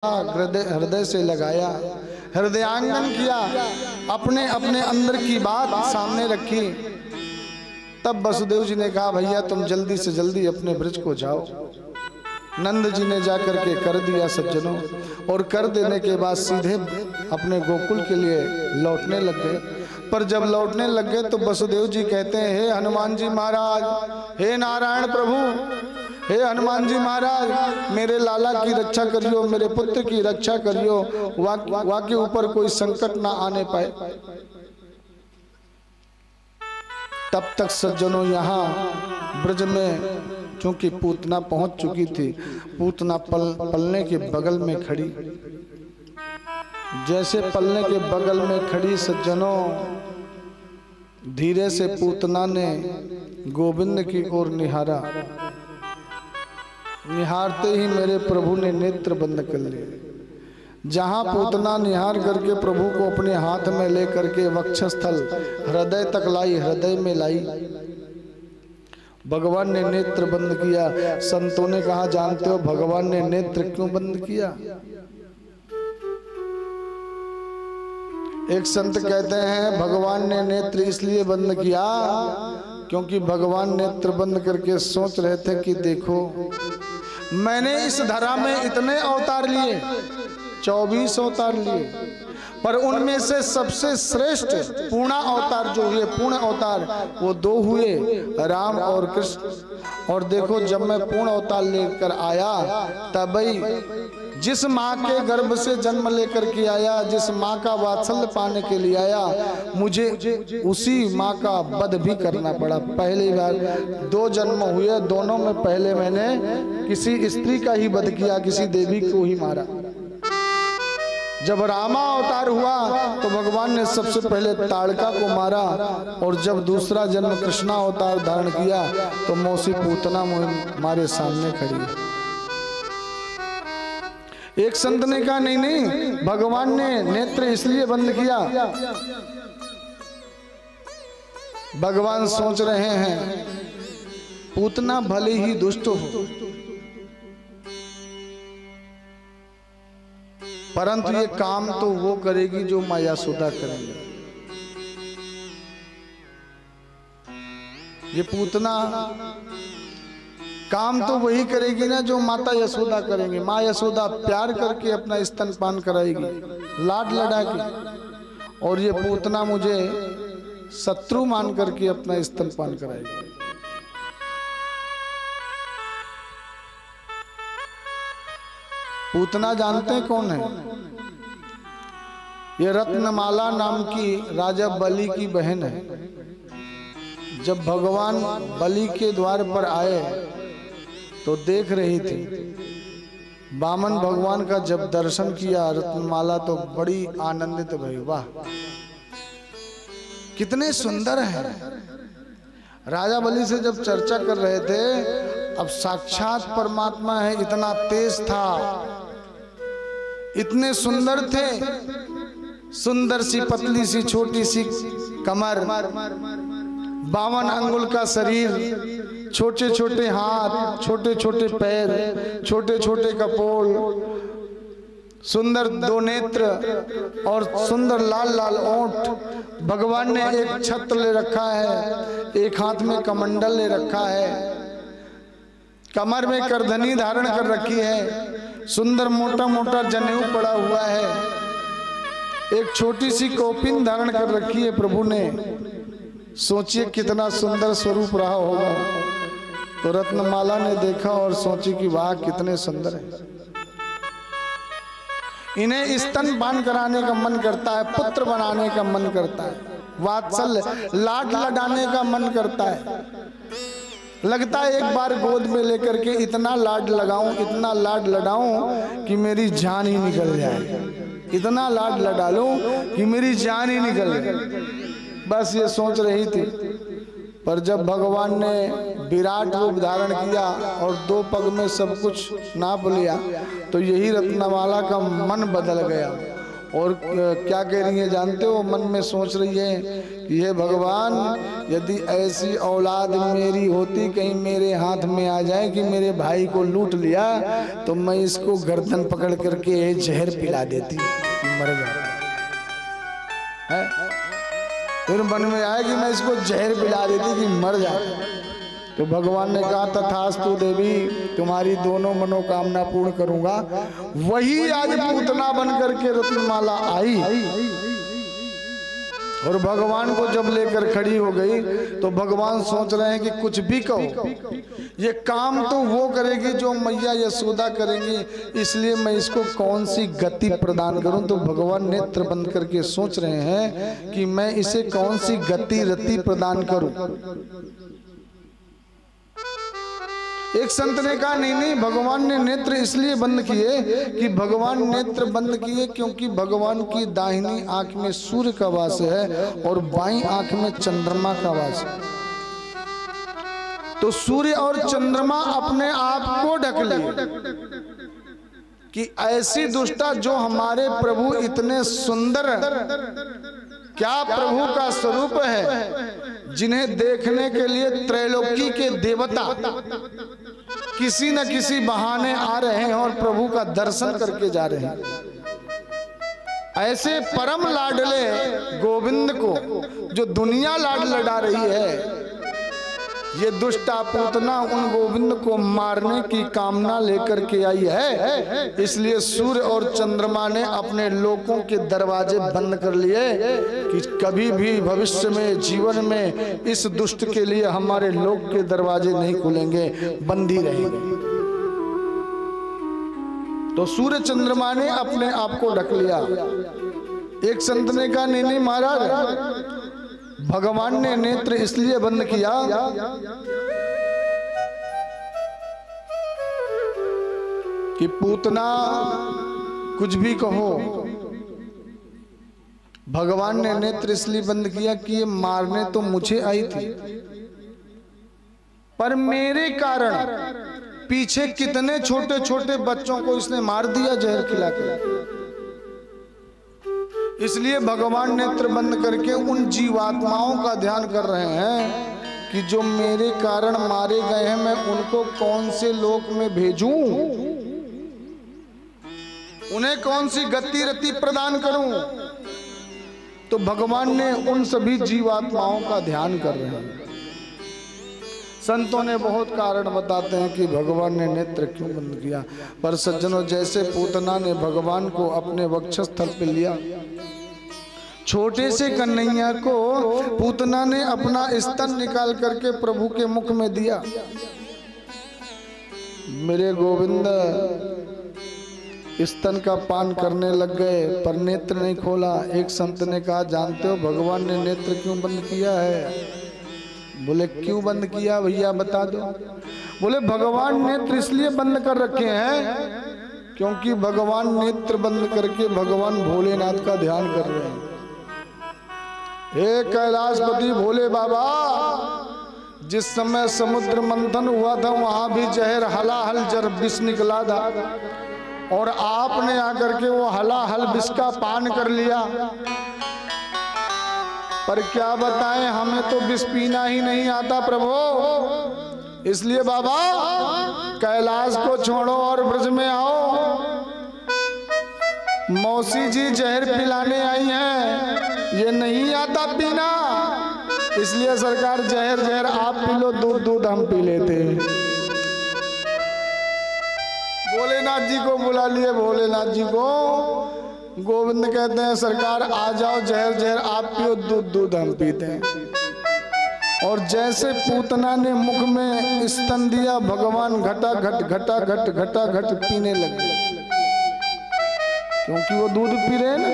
हृदय से लगाया, हृदयांगन किया, अपने अपने अंदर की बात सामने रखी। तब वसुदेव जी ने कहा भैया तुम जल्दी से जल्दी अपने ब्रज को जाओ। नंद जी ने जाकर के कर दिया सज्जनों, और कर देने के बाद सीधे अपने गोकुल के लिए लौटने लग गए। पर जब लौटने लग गए तो वसुदेव जी कहते हैं हे हनुमान जी महाराज, हे नारायण प्रभु, हे हनुमान जी महाराज, मेरे लाला की रक्षा करियो, मेरे पुत्र की रक्षा करियो, वा के ऊपर कोई संकट ना आने पाए। तब तक सज्जनों यहाँ ब्रज में चूंकि पूतना पहुंच चुकी थी, पूतना पलने के बगल में खड़ी। जैसे पलने के बगल में खड़ी सज्जनों, धीरे से पूतना ने गोविंद की ओर निहारा। निहारते ही मेरे प्रभु ने नेत्र बंद कर लिए। जहां पूतना निहार करके प्रभु को अपने हाथ में लेकर के वक्षस्थल हृदय तक लाई, हृदय में लाई, भगवान ने नेत्र बंद किया। संतों ने कहा जानते हो भगवान ने नेत्र क्यों बंद किया? एक संत कहते हैं भगवान ने नेत्र इसलिए बंद किया क्योंकि भगवान नेत्र बंद करके सोच रहे थे कि देखो मैंने इस धरा में इतने अवतार लिए, 24 अवतार लिए, पर उनमें से सबसे श्रेष्ठ पूर्ण अवतार जो हुए, पूर्ण अवतार वो 2 हुए, राम और कृष्ण। और देखो जब मैं पूर्ण अवतार लेकर आया तभी जिस माँ के गर्भ से जन्म लेकर के आया, जिस माँ का वात्सल्य पाने के लिए आया, मुझे उसी माँ का वध भी करना पड़ा। पहली बार 2 जन्म हुए, दोनों में पहले मैंने किसी स्त्री का ही वध किया, किसी देवी को ही मारा। जब रामा अवतार हुआ तो भगवान ने सबसे पहले ताड़का को मारा, और जब दूसरा जन्म कृष्णा अवतार धारण किया तो मौसी पूतना हमारे सामने खड़ी है। एक संत ने कहा नहीं नहीं, भगवान ने नेत्र इसलिए बंद किया, भगवान सोच रहे हैं पूतना भले ही दुष्ट हो, परंतु ये काम तो वो करेगी जो माँ यशोदा करेंगे। ये पूतना काम तो वही करेगी ना जो माता यशोदा करेंगे। माँ यशोदा प्यार करके अपना स्तनपान कराएगी, लाड लड़ा के, और ये पूतना मुझे शत्रु मान करके अपना स्तनपान कराएगी। पूतना जानते हैं कौन है? ये रत्नमाला नाम की राजा बलि की बहन है। जब भगवान बलि के द्वार पर आए तो देख रही थी, वामन भगवान का जब दर्शन किया रत्नमाला तो बड़ी आनंदित भई, वाह कितने सुंदर है। राजा बलि से जब चर्चा कर रहे थे, अब साक्षात परमात्मा है, इतना तेज था, इतने सुंदर थे, सुंदर सी पतली सी छोटी सी कमर, 52 अंगुल का शरीर, छोटे छोटे हाथ, छोटे छोटे पैर, छोटे छोटे कपोल, सुंदर 2 नेत्र और सुंदर लाल लाल ओंठ। भगवान ने एक छत्र ले रखा है, एक हाथ में कमंडल ले रखा है, कमर में करधनी धारण कर रखी है, सुंदर मोटा मोटा जनेऊ पड़ा हुआ है, एक छोटी सी कौपिन धारण कर रखी है प्रभु ने। सोचिए कितना सुंदर स्वरूप रहा होगा। तो रत्नमाला ने देखा और सोची कि वाह कितने सुंदर है। इन्हें स्तनपान कराने का मन करता है, पुत्र बनाने का मन करता है, वात्सल्य लाड लडाने का मन करता है। लगता है एक बार गोद में लेकर के इतना लाड लगाऊं, इतना लाड लडाऊं कि मेरी जान ही निकल जाए, इतना लाड लड़ा लूं कि मेरी जान ही निकल जाए, बस ये सोच रही थी। पर जब भगवान ने विराट रूप धारण किया और 2 पग में सब कुछ नाप लिया तो यही रत्नमाला का मन बदल गया। और क्या कह रही है जानते हो? मन में सोच रही है कि हे भगवान, यदि ऐसी औलाद मेरी होती, कहीं मेरे हाथ में आ जाए कि मेरे भाई को लूट लिया, तो मैं इसको गर्दन पकड़ करके जहर पिला देती, मर जाए। फिर मन में आया कि मैं इसको जहर पिला देती कि मर जाए। तो भगवान ने कहा तथास्तु देवी, तुम्हारी दोनों मनोकामना पूर्ण करूंगा। वही आज पूतना बन करके रत्नमाला आई और भगवान को जब लेकर खड़ी हो गई तो भगवान सोच रहे हैं कि कुछ भी कहो, ये काम तो वो करेगी जो मैया यशोदा करेंगी, इसलिए मैं इसको कौन सी गति प्रदान करूं। तो भगवान नेत्र बंद करके सोच रहे हैं कि मैं इसे कौन सी गति रति प्रदान करूं। एक संत ने कहा नहीं नहीं, भगवान ने नेत्र इसलिए बंद किए कि भगवान नेत्र बंद किए क्योंकि भगवान की दाहिनी आंख में सूर्य का वास है और बाईं आंख में चंद्रमा का वास है। तो सूर्य और चंद्रमा अपने आप को ढक लिए कि ऐसी दुष्टा जो हमारे प्रभु इतने सुंदर, क्या प्रभु का स्वरूप है, जिन्हें देखने के लिए त्रैलोकी के देवता किसी न किसी बहाने आ रहे हैं और प्रभु का दर्शन करके जा रहे हैं। ऐसे परम लाडले गोविंद को जो दुनिया लाड लड़ा रही है, ये दुष्टा पूतना उन गोविंद को मारने की कामना लेकर के आई है। इसलिए सूर्य और चंद्रमा ने अपने लोकों के दरवाजे बंद कर लिए कि कभी भी भविष्य में जीवन में इस दुष्ट के लिए हमारे लोक के दरवाजे नहीं खुलेंगे, बंद ही रहेंगे। तो सूर्य चंद्रमा ने अपने आप को ढक लिया। एक संत ने कहा नहीं नहीं महाराज, भगवान ने नेत्र इसलिए बंद किया कि पूतना कुछ भी कहो, भगवान ने नेत्र इसलिए बंद किया कि ये मारने तो मुझे आई थी, पर मेरे कारण पीछे कितने छोटे छोटे बच्चों को इसने मार दिया जहर खिलाकर। इसलिए भगवान नेत्र बंद करके उन जीवात्माओं का ध्यान कर रहे हैं कि जो मेरे कारण मारे गए हैं, मैं उनको कौन से लोक में भेजूं, उन्हें कौन सी गति रति प्रदान करूं। तो भगवान ने उन सभी जीवात्माओं का ध्यान कर रहे हैं। संतों ने बहुत कारण बताते हैं कि भगवान ने नेत्र क्यों बंद किया, पर सज्जनों, जैसे पूतना ने भगवान को अपने वक्षस्थल पे लिया, छोटे से कन्हैया को पूतना ने अपना स्तन निकाल करके प्रभु के मुख में दिया। मेरे गोविंद स्तन का पान करने लग गए, पर नेत्र नहीं खोला। एक संत ने कहा जानते हो भगवान ने नेत्र क्यों बंद किया है? बोले क्यों बंद किया भैया बता दो। बोले भगवान नेत्र इसलिए बंद कर रखे हैं क्योंकि भगवान नेत्र बंद करके भगवान भोलेनाथ का ध्यान कर रहे हैं। हे कैलाशपति भोले बाबा, जिस समय समुद्र मंथन हुआ था वहां भी जहर हलाहल जर विष निकला था और आपने आकर के वो हलाहल विष का पान कर लिया। पर क्या बताएं, हमें तो विष पीना ही नहीं आता प्रभु। इसलिए बाबा कैलाश को छोड़ो और ब्रज में आओ। मौसी जी जहर पिलाने आई हैं, ये नहीं आता पीना, इसलिए सरकार जहर जहर आप पी लो, दूध दूध हम पी लेते हैं। भोलेनाथ जी को बुला लिए। भोलेनाथ जी को गोविंद कहते हैं सरकार आ जाओ, जहर जहर आप पियो, दूध दूध हम पीते हैं। और जैसे पूतना ने मुख में स्तन दिया, भगवान घटा घट पीने लगे, क्योंकि वो दूध पी रहे ना।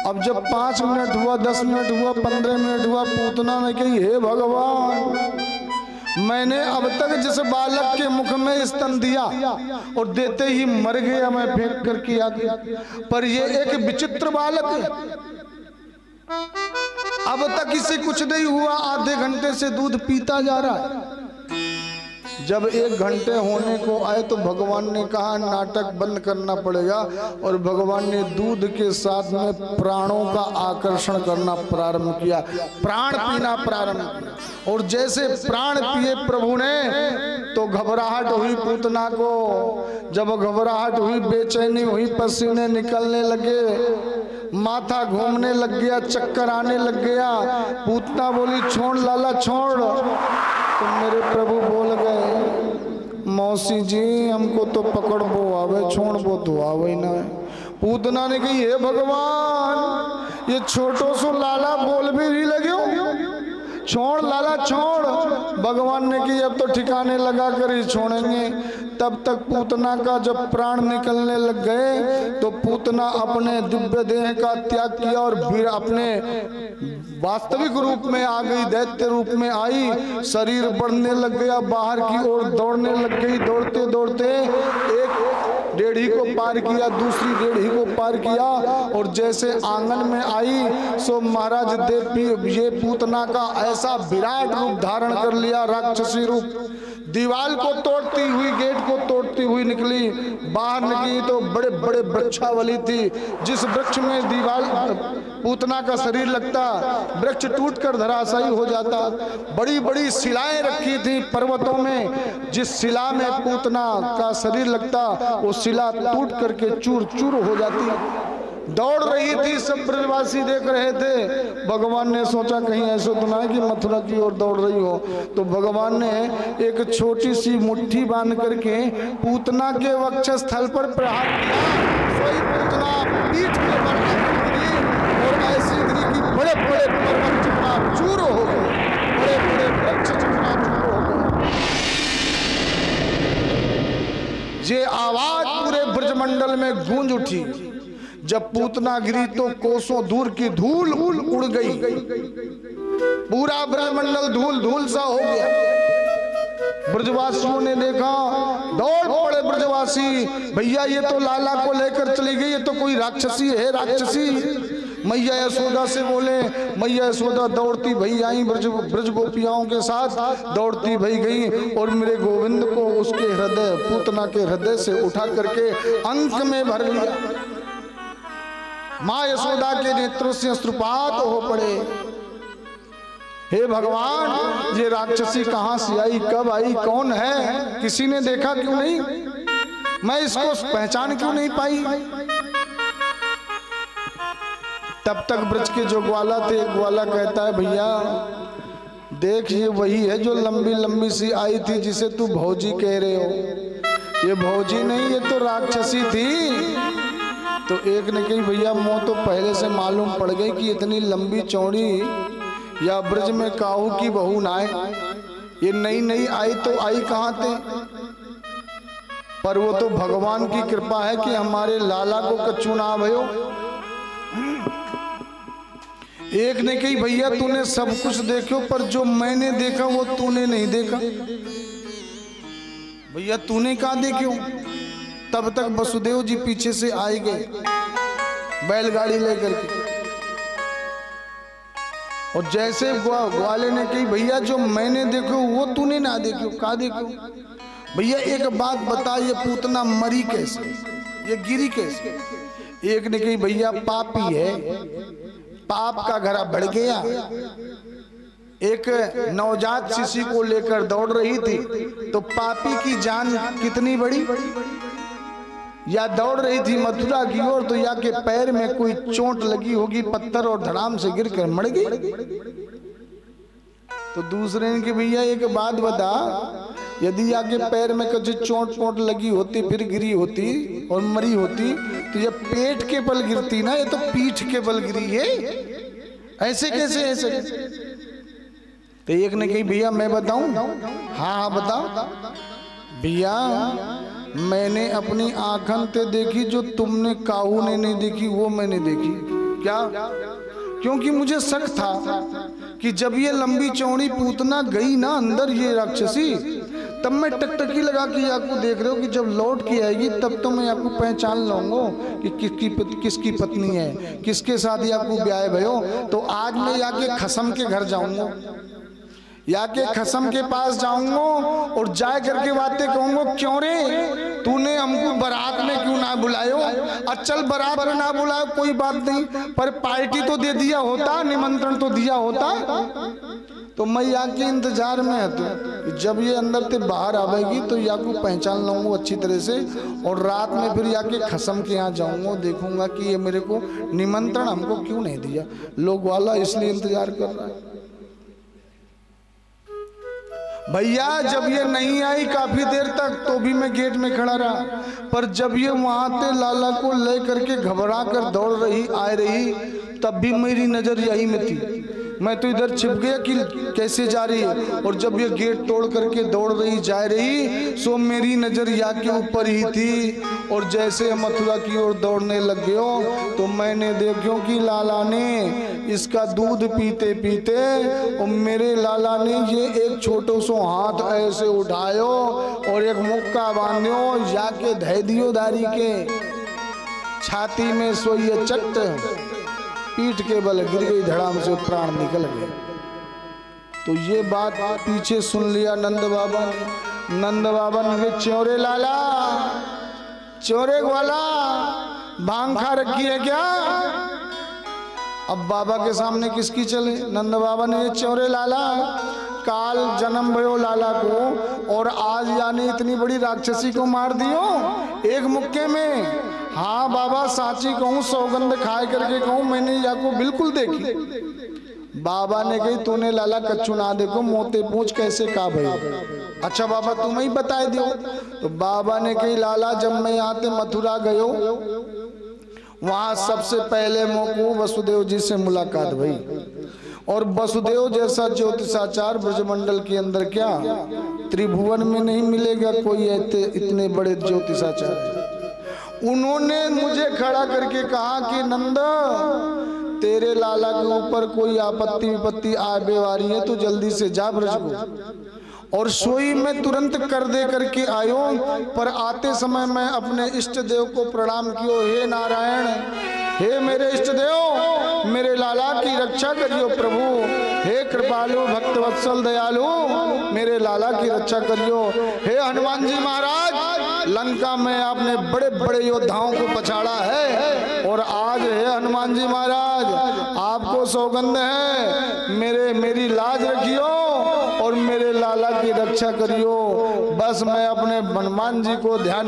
अब जब 5 मिनट हुआ, 10 मिनट हुआ, 15 मिनट हुआ, पूतना ने कही हे भगवान, मैंने अब तक जिस बालक के मुख में स्तन दिया और देते ही मर गया, मैं फेंक करके आ गया, पर ये एक विचित्र बालक है, अब तक इसे कुछ नहीं हुआ, आधे घंटे से दूध पीता जा रहा है। जब 1 घंटे होने को आए तो भगवान ने कहा नाटक बंद करना पड़ेगा, और भगवान ने दूध के साथ में प्राणों का आकर्षण करना प्रारंभ किया, प्राण पीना प्रारंभ किया। और जैसे प्राण पिए प्रभु ने तो घबराहट हुई पूतना को। जब घबराहट हुई, बेचैनी हुई, पसीने निकलने लगे, माथा घूमने लग गया, चक्कर आने लग गया। पूतना बोली छोड़ लाला छोड़। तो मेरे प्रभु बोल गए मौसी जी हमको तो पकड़ बो आवे, छोड़ बो तो आवे ना। पूतना ने कही हे भगवान ये छोटो सो लाला बोल भी नहीं लगे, छोड़ लाला छोड़। भगवान ने कि अब तो ठिकाने लगा कर ही छोड़ेंगे। तब तक पूतना का जब प्राण निकलने लग गए तो पूतना अपने दिव्य देह का त्याग किया और फिर अपने वास्तविक रूप में आ गई, दैत्य रूप में आई। शरीर बढ़ने लग गया, बाहर की ओर दौड़ने लग गई। दौड़ते दौड़ते एक डेढ़ी को पार किया, दूसरी डेढ़ी को पार किया, और जैसे आंगन में आई सो महाराज देवी ये पूतना का ऐसा विराट रूप धारण कर लिया, राक्षसी रूप। दीवार को तोड़ती हुई, गेट को तोड़ती हुई निकली। बाहर निकली तो बड़े बड़े वृक्षावली थी। जिस वृक्ष में दीवार पूतना का शरीर लगता, वृक्ष टूटकर धराशायी हो जाता। बड़ी बड़ी शिलाएं रखी थी पर्वतों में, जिस शिला में पूतना का शरीर लगता वो शिला टूट करके चूर चूर हो जाती। दौड़ रही थी, सब ब्रजवासी देख रहे थे। भगवान ने सोचा कहीं ऐसा तो ना है कि मथुरा की ओर दौड़ रही हो। तो भगवान ने एक छोटी सी मुट्ठी बांध करके पूतना के वक्षस्थल पर प्रहार किया। सोई पूतना पीठ के बल गिरी और ऐसी गिरी की बड़े बड़े पर्वत चकनाचूर हो गए, बड़े बड़े वृक्ष चकनाचूर हो गए। ये आवाज पूरे ब्रजमंडल में गूंज उठी। जब पूतना गिरी तो कोसों दूर की धूल उड़ गई, पूरा ब्रजमंडल धूल धूल सा हो गया। ब्रजवासियों ने देखा, दौड़ पड़े ब्रजवासी, भैया ये तो लाला को लेकर चली गई, ये तो कोई राक्षसी है, राक्षसी। मैया यशोदा से बोले, मैया यशोदा दौड़ती भई आई ब्रज गोपियाओं के साथ, दौड़ती भई गई और मेरे गोविंद को उसके हृदय, पूतना के हृदय से उठा करके अंक में भर लिया। माँ यशोदा के नेत्रों से अश्रुपात हो पड़े। हे भगवान ये राक्षसी कहां से आई, कब आई, कौन है, किसी ने देखा क्यों नहीं, मैं इसको पहचान क्यों नहीं पाई। तब तक ब्रज के जो ग्वाला थे, ग्वाला कहता है भैया देख ये वही है जो लंबी लंबी सी आई थी जिसे तू भौजी कह रहे हो। ये भौजी नहीं, ये तो राक्षसी थी। तो एक ने कही भैया मोह तो पहले से मालूम पड़ गई कि इतनी लंबी चौड़ी या ब्रज में काहू की बहू ना आए, ये नई नई आई तो आई कहाँ थे। पर वो तो भगवान की कृपा है कि हमारे लाला को कच्चू ना भयो। एक ने कही भैया तूने सब कुछ देखो पर जो मैंने देखा वो तूने नहीं देखा। भैया तूने कहा देखो। तब तक वसुदेव जी पीछे से आए गए बैलगाड़ी लेकर के, और जैसे ग्वाले ने कही भैया जो मैंने देखो वो तूने ना देखो। कहा देखो भैया एक बात बता, ये पूतना मरी कैसे, ये गिरी कैसे। एक ने कही भैया पापी है, पाप का घड़ा बढ़ गया। एक नवजात शिशु को लेकर दौड़ रही थी तो पापी की जान कितनी बड़ी, या दौड़ रही थी मथुरा की ओर तो या के पैर में कोई चोट लगी होगी, पत्थर और धड़ाम से गिरकर मर गई। तो दूसरे ने कि भैया एक बात बता, यदि आगे पैर में कुछ चोट लगी होती फिर गिरी होती और मरी होती तो ये पेट के बल गिरती ना, ये तो पीठ के बल गिरी है, ऐसे कैसे ऐसे। तो एक ने कही भैया मैं बताऊं। हाँ बताओ। भैया मैंने अपनी आंखन ते देखी जो तुमने काहू ने नहीं देखी, वो मैंने देखी। क्या? क्योंकि मुझे शक था कि जब ये लंबी चौड़ी पूतना गई ना अंदर ये राक्षसी, तब मैं टकटकी लगा के आपको देख रहे हो कि जब लौट के आएगी तब तो मैं आपको पहचान लूंगा कि किसकी पत्नी है, किसके साथ ही आपको ब्याह भयो। तो आज मैं आके खसम के घर जाऊंगा। या के खसम के पास जाऊंगा और जा करके बातें कहूंगा, क्यों रे तूने हमको बारात में क्यों ना बुलायो? चल बारात में ना बुलायो कोई बात नहीं, पर पार्टी तो दे दिया होता, निमंत्रण तो दिया होता। तो मैं यहाँ के इंतजार में है, तो जब ये अंदर से बाहर आवेगी तो या को पहचान लूंगा अच्छी तरह से, और रात में फिर या के खसम के यहाँ जाऊंगा, देखूंगा कि ये मेरे को निमंत्रण हमको क्यों नहीं दिया। लोग वाला इसलिए इंतजार कर रहा है। भैया जब ये नहीं आई काफी देर तक तो भी मैं गेट में खड़ा रहा, पर जब ये वहां से लाला को ले करके घबरा कर दौड़ रही आ रही, तब भी मेरी नजर यही में थी। मैं तो इधर छिप गया कि कैसे जा रही है, और जब ये गेट तोड़ करके दौड़ रही जा रही, सो मेरी नजर या के ऊपर ही थी। और जैसे मथुरा की ओर दौड़ने लग गयो तो मैंने देखो कि लाला ने इसका दूध पीते पीते और मेरे लाला ने ये एक छोटो सो हाथ ऐसे उठायो और एक मुक्का बांध्यो, या के धै दियो दारी के छाती में, सोइए चट पीठ के बल गिर गई, धड़ाम से प्राण निकल गए। तो ये बात पीछे सुन लिया नंद बाबा ने। नंद बाबा ने चौरे लाला, चौरे वाला भांग खा रखी है क्या? अब बाबा के सामने किसकी चले? नंद बाबा ने चौरे लाला, काल जन्म भयो लाला को और आज यानी इतनी बड़ी राक्षसी को मार दियो एक मुक्के में। हाँ बाबा साची कहूँ, सौगंध खाए करके कहूँ, मैंने या को बिल्कुल देखी। बाबा ने कही तूने लाला कच्चू ना देखो, मोते पूछ कैसे का भाई? अच्छा बाबा तुम ही बता दियो। तो बाबा ने कही लाला जब मैं यहाँ से मथुरा गयो, वहां सबसे पहले मोको वसुदेव जी से मुलाकात हुई, और वसुदेव जैसा ज्योतिषाचार ब्रजमंडल के अंदर क्या त्रिभुवन में नहीं मिलेगा कोई इतने बड़े ज्योतिषाचार्य। उन्होंने मुझे खड़ा करके कहा कि नंद तेरे लाला के ऊपर कोई आपत्ति विपत्ति आए वारी है, तो जल्दी से जा ब्रज को। और सोई मैं तुरंत कर दे करके आयो, पर आते समय मैं अपने इष्ट देव को प्रणाम कियो, हे नारायण, हे मेरे इष्ट देव, मेरे लाला की रक्षा करियो प्रभु, हे कृपालु भक्तवत्सल दयालु, मेरे लाला की रक्षा करियो। हे हनुमान जी महाराज, लंका में आपने बड़े बड़े योद्धाओं को पछाड़ा है, और आज है हनुमान जी महाराज आपको सौगंध है, मेरी लाज रखियो और मेरे लाला की रक्षा करियो। बस मैं अपने हनुमान जी को ध्यान